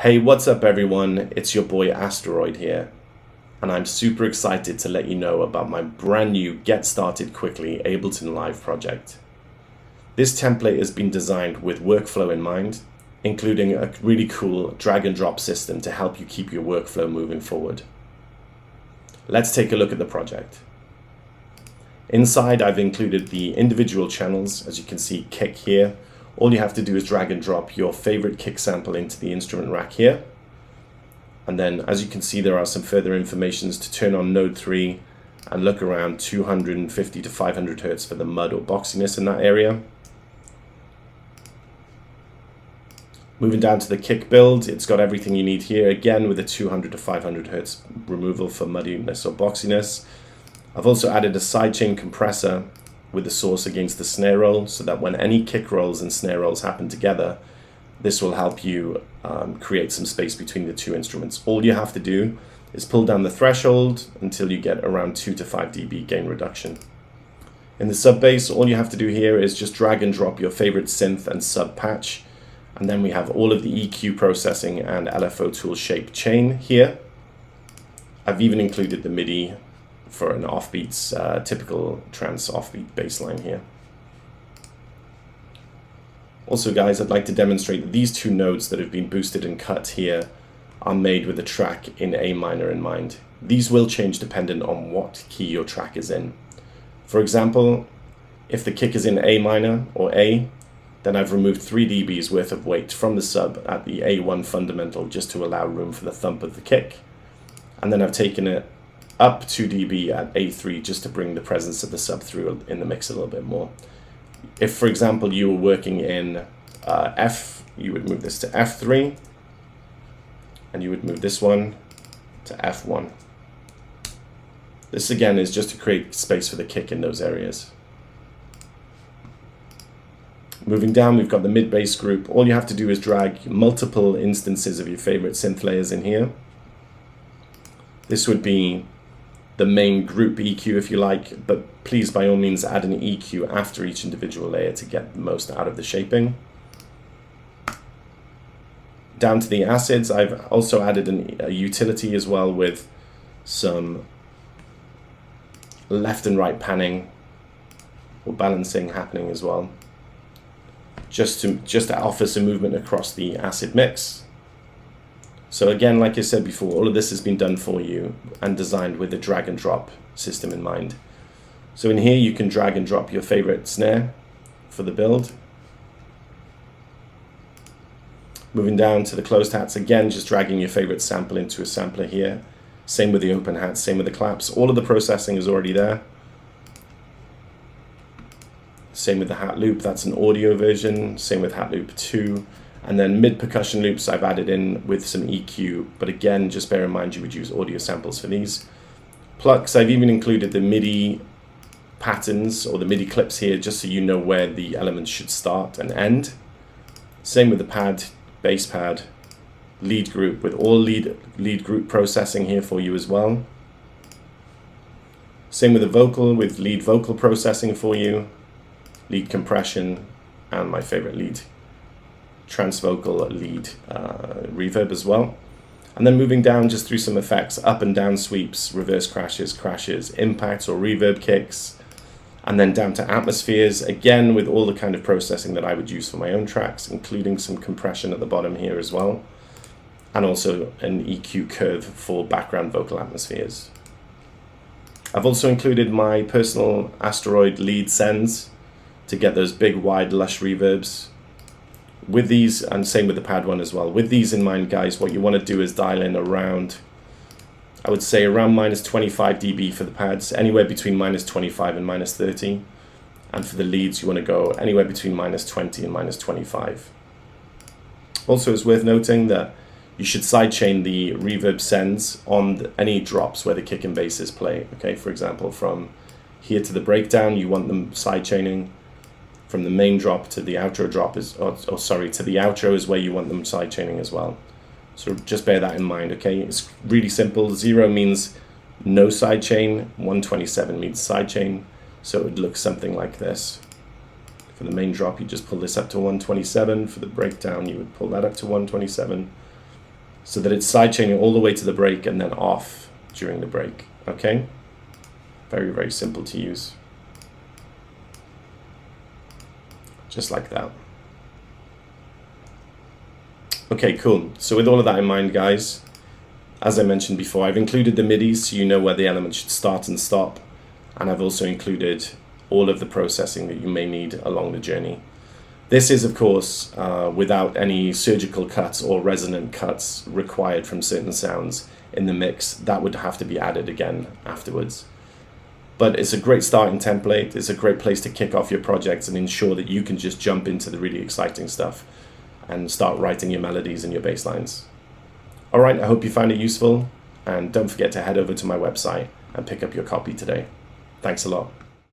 Hey, what's up everyone? It's your boy Asteroid here, and I'm super excited to let you know about my brand new Get Started Quickly Ableton Live project. This template has been designed with workflow in mind, including a really cool drag and drop system to help you keep your workflow moving forward. Let's take a look at the project. Inside, I've included the individual channels. As you can see, kick here. All you have to do is drag and drop your favorite kick sample into the instrument rack here. And then, as you can see, there are some further informations to turn on node 3 and look around 250 to 500 Hertz for the mud or boxiness in that area. Moving down to the kick build, it's got everything you need here, again with a 200 to 500 Hertz removal for muddiness or boxiness. I've also added a sidechain compressor with the source against the snare roll, so that when any kick rolls and snare rolls happen together, this will help you create some space between the two instruments. All you have to do is pull down the threshold until you get around 2 to 5 dB gain reduction. In the sub bass, all you have to do here is just drag and drop your favorite synth and sub patch, and then we have all of the EQ processing and LFO tool shape chain here. I've even included the MIDI for an offbeats, typical trance offbeat bass line here. Also guys, I'd like to demonstrate that these two nodes that have been boosted and cut here are made with a track in A minor in mind. These will change dependent on what key your track is in. For example, if the kick is in A minor or A, then I've removed 3 dBs worth of weight from the sub at the A1 fundamental just to allow room for the thump of the kick. And then I've taken it up 2 dB at A3 just to bring the presence of the sub through in the mix a little bit more. If, for example, you were working in F, you would move this to F3, and you would move this one to F1. This again is just to create space for the kick in those areas. Moving down, we've got the mid bass group. All you have to do is drag multiple instances of your favorite synth layers in here. This would be the main group EQ if you like, but please by all means add an EQ after each individual layer to get the most out of the shaping. Down to the acids, I've also added a utility as well with some left and right panning or balancing happening as well, just to offer some movement across the acid mix. So again, like I said before, all of this has been done for you and designed with a drag and drop system in mind. So in here, you can drag and drop your favorite snare for the build. Moving down to the closed hats, again, just dragging your favorite sample into a sampler here. Same with the open hats, same with the claps. All of the processing is already there. Same with the hat loop, that's an audio version. Same with hat loop 2. And then mid percussion loops I've added in with some EQ, but again, just bear in mind you would use audio samples for these. Plucks, I've even included the MIDI patterns or the MIDI clips here, just so you know where the elements should start and end. Same with the pad, bass pad, lead group, with all lead group processing here for you as well. Same with the vocal, with lead vocal processing for you, lead compression, and my favorite lead transvocal lead reverb as well. And then moving down just through some effects, up and down sweeps, reverse crashes, impacts or reverb kicks, and then down to atmospheres, again with all the kind of processing that I would use for my own tracks, including some compression at the bottom here as well, and also an EQ curve for background vocal atmospheres. I've also included my personal Asteroid lead sends to get those big, wide, lush reverbs. With these, and same with the pad one as well, with these in mind guys, what you want to do is dial in around, I would say around minus 25 dB for the pads, anywhere between minus 25 and minus 30, and for the leads you want to go anywhere between minus 20 and minus 25. Also, it's worth noting that you should sidechain the reverb sends on any drops where the kick and basses play. Okay, for example, from here to the breakdown you want them sidechaining. From the main drop to the outro drop is, to the outro is where you want them sidechaining as well. So just bear that in mind, okay? It's really simple. 0 means no sidechain, 127 means sidechain, so it would look something like this. For the main drop, you just pull this up to 127. For the breakdown, you would pull that up to 127. so that it's sidechaining all the way to the break and then off during the break. Okay, very, very simple to use. Just like that. Okay, cool. So with all of that in mind, guys, as I mentioned before, I've included the MIDIs so you know where the element should start and stop. And I've also included all of the processing that you may need along the journey. This is, of course, without any surgical cuts or resonant cuts required from certain sounds in the mix. That would have to be added again afterwards. But it's a great starting template. It's a great place to kick off your projects and ensure that you can just jump into the really exciting stuff and start writing your melodies and your bass lines. All right, I hope you found it useful. And don't forget to head over to my website and pick up your copy today. Thanks a lot.